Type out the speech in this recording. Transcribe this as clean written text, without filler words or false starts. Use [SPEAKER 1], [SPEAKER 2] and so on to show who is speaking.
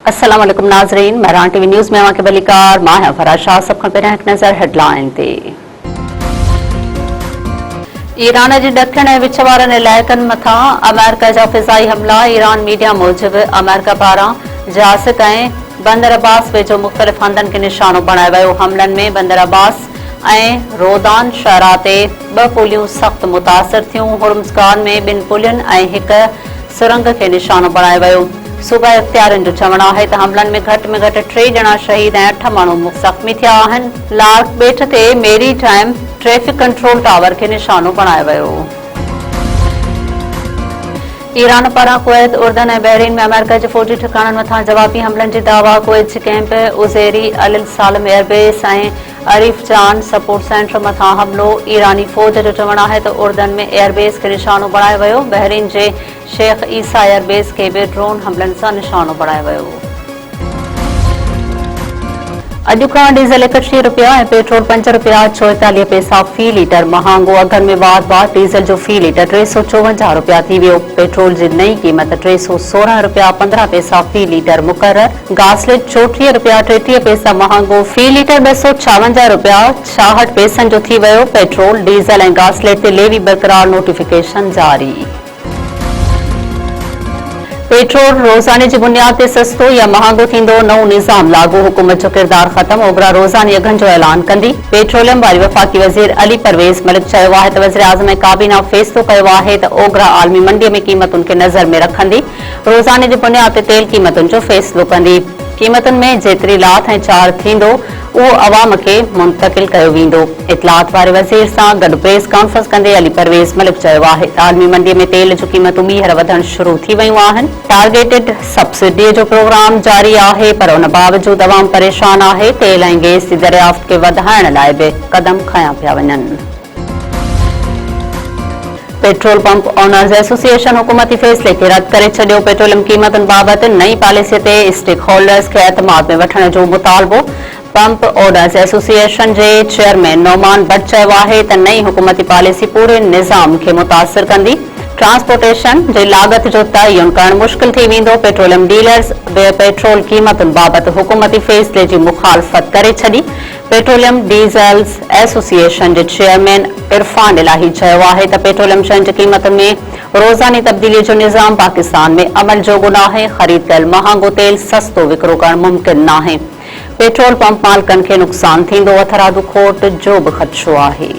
[SPEAKER 1] अस्सलाम वालेकुम नाज़रीन, महरान टीवी न्यूज़ में के बलिकार मां फराज शाह सब खां पहिरियां हिकु नज़र हेडलाइन ते। ईरान जे ॾखण ऐं विच वारनि इलाइक़नि मथां अमेरिका जा फ़िज़ाई हमला। ईरान मीडिया मूजिबि अमेरिका पारां जासिक ऐं बंदर अब्बास वेझो मुख़्तलिफ़ हंधनि खे निशानो बणायो वियो। हमलनि में बंदर अब्बास ऐं रोदान शहरा ते 2 पुलियूं सख़्त मुतासिर थियूं। हुर्मुज़गान में 2 पुलियुनि ऐं हिकु सुरंग खे निशानो बणायो वियो। सूबा इख़्तियारनि जो चवणु आहे त हमलनि में घटि 3 ॼणा शहीद ऐं 8 माण्हू ज़ख़्मी थिया आहिनि। लार्क ॿेट ते मेरी टाइम ट्रैफिक कंट्रोल टावर खे निशानो बणायो वियो। ईरान पारां कुवैत, उर्दन ऐं बहरीन में अमेरिका जे फ़ौजी ठिकाणनि मथां जवाबी हमलनि जी दावा। कुवैत जी कैंप उज़ेरी अल सालम एयरबेस ऐं अरीफ जान सपोर्ट सेंटर मथां हमलो। ईरानी फ़ौज जो चवणु आहे त उर्दन में एयरबेस खे निशानो बणायो वियो। बहरीन जे शेख ईसा एयरबेस खे बि ड्रोन हमलनि सां निशानो बणायो वियो। अॼु खां डीज़ल 31 रुपया ऐं पेट्रोल 5 रुपया 44 पैसा फ़ी लीटर महांगो। अघनि में वाध डीज़ल जो फ़ी लीटर 354 रुपया थी वियो। पेट्रोल जी नई क़ीमत 316 रुपया 15 पैसा फ़ी लीटर मुक़रर। गासलेट 34 रुपया 33 पैसा महांगो। फ़ी लीटर 256 रुपया 66 पैसनि जो थी वियो। पेट्रोल, डीज़ल ऐं गासलेट ते लेवी बरक़रार, नोटिफिकेशन जारी। पेट्रोल रोज़ाने जी बुनियाद ते सस्तो या महांगो थींदो, नओं निज़ाम लागू। हुकूमत जो किरदार ख़त्म, ओभरा रोज़ानी अघनि जो ऐलान कंदी। पेट्रोलियम वारी वफ़ाक़ी वज़ीर अली परवेज़ मलिक चयो आहे त वज़ीर आज़म ऐं काबीना फ़ैसिलो कयो आहे त ओभरा आलमी मंडीअ में क़ीमतुनि खे नज़र में रखंदी रोज़ाने जी बुनियाद ते तेल क़ीमतुनि जो फ़ैसिलो कंदी। क़ीमतुनि में जेतिरी लाथ ऐं चार थींदो उहो अवाम खे मुंतक़िल कयो वेंदो। इतलात वारे वज़ीर सां गॾु प्रेस कॉन्फ्रेंस कंदे अली परवेज़ मलिक चयो आहे त आलमी मंडीअ में तेल जूं क़ीमतूं ॿीहर वधणु शुरू थी वयूं आहिनि। टारगेटेड सब्सिडीअ जो प्रोग्राम जारी आहे, पर उन बावजूदि अवाम परेशान आहे। तेल ऐं गैस जी दरियाफ़्त खे वधाइण लाइ बि क़दम खयां पिया वञनि। पेट्रोल पंप ओनर्स एसोसिएशन हुकूमती फ़ैसिले खे रद्द करे छॾियो। पेट्रोलियम क़ीमतुनि बाबति नई पॉलिसीअ ते स्टेक होल्डर्स खे एतमाद में वठण जो मुतालबो। पंप ओनर्स एसोसिएशन जे चेयरमैन नौमान भट्ट चयो आहे त नई हुकूमती पॉलिसी पूरे निज़ाम खे मुतासिर कंदी। ट्रांसपोर्टेशन जी लागत जो तयन करणु मुश्किल थी वेंदो। पेट्रोलियम डीलर्स पेट्रोल क़ीमतुनि बाबति हुकूमती फ़ैसिले जी मुखालफ़त करे छॾी। पेट्रोलियम डीज़ल्स एसोसिएशन जे चेयरमैन इरफान इलाही चयो आहे त पेट्रोलियम शयुनि जी क़ीमतुनि में रोज़ानी तब्दीली जो निज़ाम पाकिस्तान में अमल जो गुनाह। ख़रीद कयल महांगो तेल सस्तो विकिरो करणु मुमकिन नाहे। पेट्रोल पंप मालिकनि खे नुक़सान थींदो, हथरादू खोट जो बि ख़दशो आहे।